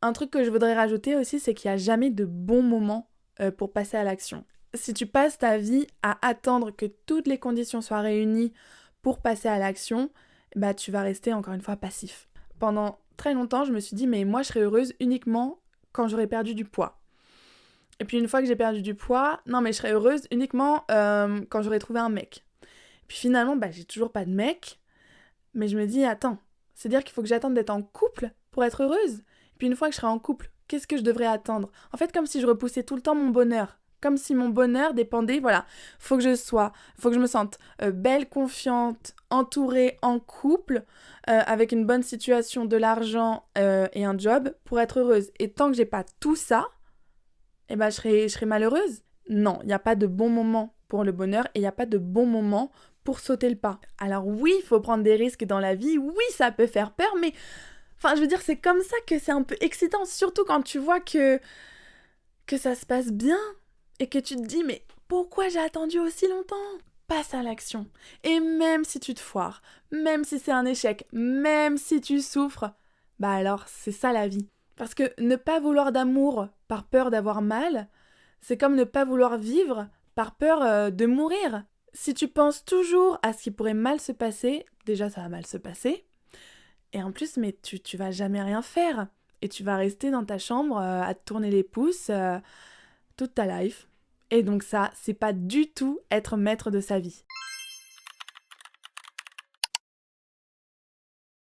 Un truc que je voudrais rajouter aussi, c'est qu'il n'y a jamais de bon moment pour passer à l'action. Si tu passes ta vie à attendre que toutes les conditions soient réunies pour passer à l'action, bah tu vas rester encore une fois passif. Pendant très longtemps, je me suis dit mais moi je serais heureuse uniquement quand j'aurais perdu du poids. Et puis une fois que j'ai perdu du poids, non mais je serais heureuse uniquement quand j'aurais trouvé un mec. Puis finalement, bah j'ai toujours pas de mec, mais je me dis attends, c'est-à-dire qu'il faut que j'attende d'être en couple pour être heureuse. Et puis une fois que je serai en couple, qu'est-ce que je devrais attendre? En fait, comme si je repoussais tout le temps mon bonheur. Comme si mon bonheur dépendait, voilà, faut que je me sente belle, confiante, entourée, en couple, avec une bonne situation, de l'argent et un job pour être heureuse. Et tant que j'ai pas tout ça, eh ben je serai malheureuse. Non, il n'y a pas de bon moment pour le bonheur et il n'y a pas de bon moment pour sauter le pas. Alors oui, il faut prendre des risques dans la vie, oui, ça peut faire peur, mais enfin, je veux dire, c'est comme ça que c'est un peu excitant, surtout quand tu vois que ça se passe bien et que tu te dis, mais pourquoi j'ai attendu aussi longtemps? Passe à l'action. Et même si tu te foires, même si c'est un échec, même si tu souffres, bah alors c'est ça la vie. Parce que ne pas vouloir d'amour par peur d'avoir mal, c'est comme ne pas vouloir vivre par peur de mourir. Si tu penses toujours à ce qui pourrait mal se passer, déjà ça va mal se passer, et en plus, mais tu vas jamais rien faire. Et tu vas rester dans ta chambre à te tourner les pouces toute ta life. Et donc ça, c'est pas du tout être maître de sa vie.